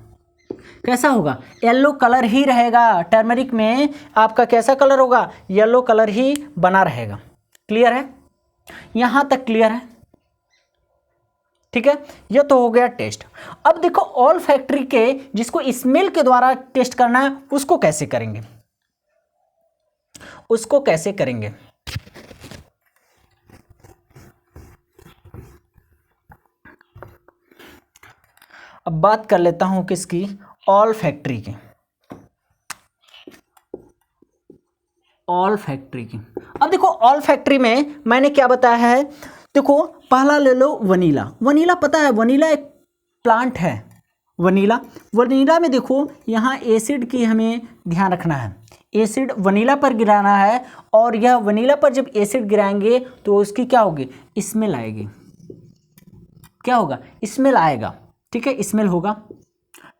कैसा होगा, येलो कलर ही रहेगा। टर्मरिक में आपका कैसा कलर होगा, येलो कलर ही बना रहेगा। क्लियर है, यहां तक क्लियर है। ठीक है, यह तो हो गया टेस्ट। अब देखो ऑल फैक्ट्री के, जिसको स्मेल के द्वारा टेस्ट करना है, उसको कैसे करेंगे, उसको कैसे करेंगे। अब बात कर लेता हूं किसकी, ऑल फैक्ट्री की। ऑल फैक्ट्री की, अब देखो ऑल फैक्ट्री में मैंने क्या बताया है, देखो पहला ले लो वनीला। वनीला पता है, वनीला एक प्लांट है। वनीला, वनीला में देखो यहाँ एसिड की हमें ध्यान रखना है, एसिड वनीला पर गिराना है। और यह वनीला पर जब एसिड गिराएंगे तो उसकी क्या होगी, स्मेल आएगी। क्या होगा, स्मेल आएगा। ठीक है, स्मेल होगा।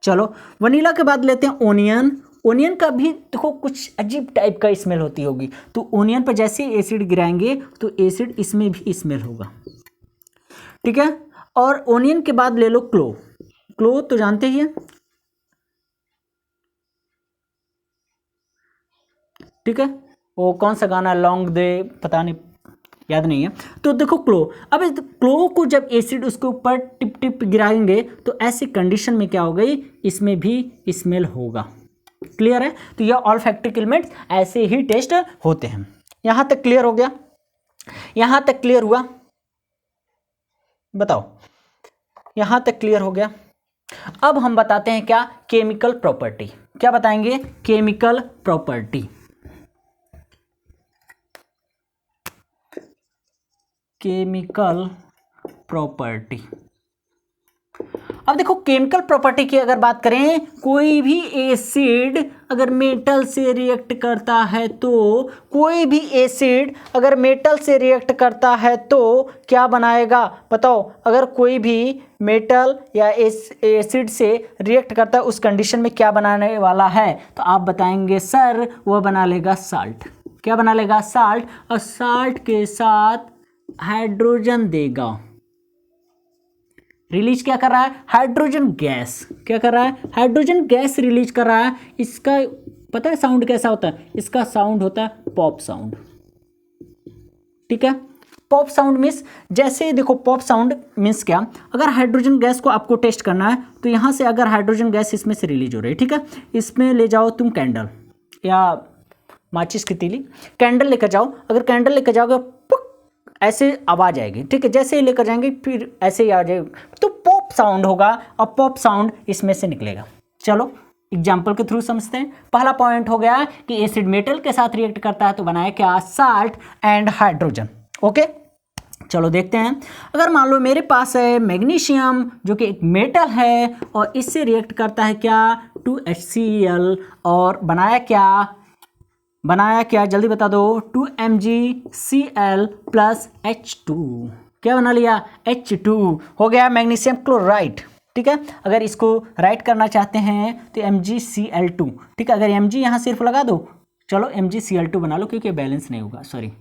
चलो वनीला के बाद लेते हैं ओनियन। ओनियन का भी देखो कुछ अजीब टाइप का स्मेल होती होगी, तो ओनियन पर जैसे ही एसिड गिराएंगे तो एसिड इसमें भी स्मेल होगा। ठीक है, और ओनियन के बाद ले लो क्लो। क्लो तो जानते ही हैं। ठीक है, वो कौन सा गाना, लॉन्ग दे, पता नहीं, याद नहीं है। तो देखो क्लो, अब इस क्लो को जब एसिड उसके ऊपर टिप टिप गिराएंगे तो ऐसी कंडीशन में क्या हो गई, इसमें भी स्मेल होगा। क्लियर है, तो यह ऑल फैक्ट्रिक एलिमेंट्स ऐसे ही टेस्ट होते हैं। यहां तक क्लियर हो गया, यहां तक क्लियर हुआ, बताओ यहां तक क्लियर हो गया। अब हम बताते हैं क्या, केमिकल प्रॉपर्टी। क्या बताएंगे, केमिकल प्रॉपर्टी। Chemical property. अब देखो केमिकल प्रॉपर्टी की अगर बात करें, कोई भी एसिड अगर मेटल से रिएक्ट करता है तो, कोई भी एसिड अगर मेटल से रिएक्ट करता है तो क्या बनाएगा, बताओ। अगर कोई भी मेटल या एसिड से रिएक्ट करता है उस कंडीशन में क्या बनाने वाला है, तो आप बताएंगे सर वह बना लेगा साल्ट। क्या बना लेगा, साल्ट। और साल्ट के साथ हाइड्रोजन देगा। रिलीज क्या कर रहा है, हाइड्रोजन गैस। क्या कर रहा है, हाइड्रोजन गैस रिलीज कर रहा है। इसका पता है साउंड कैसा होता है, इसका साउंड होता है पॉप साउंड। ठीक है, पॉप साउंड मीन्स, जैसे देखो पॉप साउंड मीन्स क्या, अगर हाइड्रोजन गैस को आपको टेस्ट करना है तो यहां से अगर हाइड्रोजन गैस इसमें से रिलीज हो रही है, ठीक है, इसमें ले जाओ तुम कैंडल या माचिस की तीली, कैंडल लेकर जाओ। अगर कैंडल लेकर जाओगे ऐसे आवाज आएगी, ठीक है, जैसे ही लेकर जाएंगे फिर ऐसे ही आ जाएगा, तो पॉप साउंड होगा और पॉप साउंड इसमें से निकलेगा। चलो एग्जाम्पल के थ्रू समझते हैं। पहला पॉइंट हो गया कि एसिड मेटल के साथ रिएक्ट करता है तो बनाए क्या, साल्ट एंड हाइड्रोजन। ओके, चलो देखते हैं। अगर मान लो मेरे पास है मैग्नीशियम जो कि एक मेटल है और इससे रिएक्ट करता है क्या, 2HCl, और बनाया क्या जल्दी बता दो, 2MgCl प्लस H2। क्या बना लिया, H2 हो गया मैग्नीशियम क्लोराइड। ठीक है, अगर इसको राइट करना चाहते हैं तो MgCl2। ठीक है, अगर Mg यहाँ सिर्फ लगा दो, चलो MgCl2 बना लो क्योंकि बैलेंस नहीं होगा, सॉरी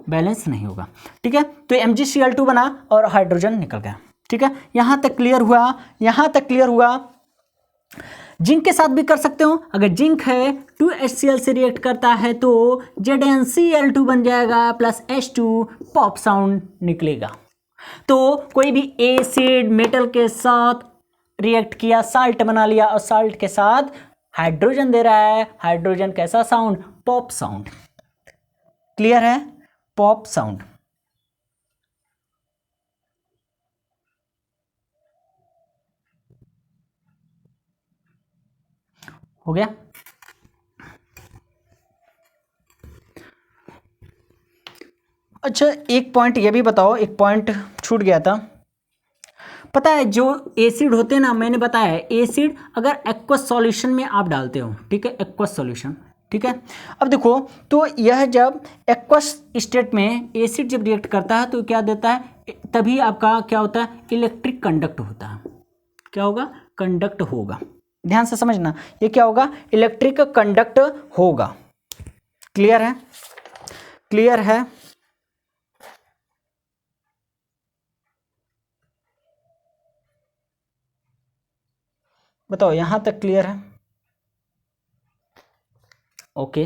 बैलेंस नहीं होगा। ठीक है, तो MgCl2 बना और हाइड्रोजन निकल गया। ठीक है, यहाँ तक क्लियर हुआ, यहाँ तक क्लियर हुआ। जिंक के साथ भी कर सकते हो, अगर जिंक है 2HCl से रिएक्ट करता है तो ZnCl2 बन जाएगा प्लस H2, पॉप साउंड निकलेगा। तो कोई भी एसिड मेटल के साथ रिएक्ट किया, साल्ट बना लिया और साल्ट के साथ हाइड्रोजन दे रहा है, हाइड्रोजन कैसा साउंड, पॉप साउंड। क्लियर है, पॉप साउंड। हो गया। अच्छा एक पॉइंट ये भी बताओ, एक पॉइंट छूट गया था। पता है जो एसिड होते हैं ना, मैंने बताया एसिड अगर एक्वस सॉल्यूशन में आप डालते हो, ठीक है, एक्वस सॉल्यूशन, ठीक है। अब देखो तो यह जब एक्वस स्टेट में एसिड जब रिएक्ट करता है तो क्या देता है, तभी आपका क्या होता है, इलेक्ट्रिक कंडक्ट होता है। क्या होगा, कंडक्ट होगा। ध्यान से समझना, ये क्या होगा, इलेक्ट्रिक कंडक्ट होगा। क्लियर है, क्लियर है। बताओ यहां तक क्लियर है, ओके।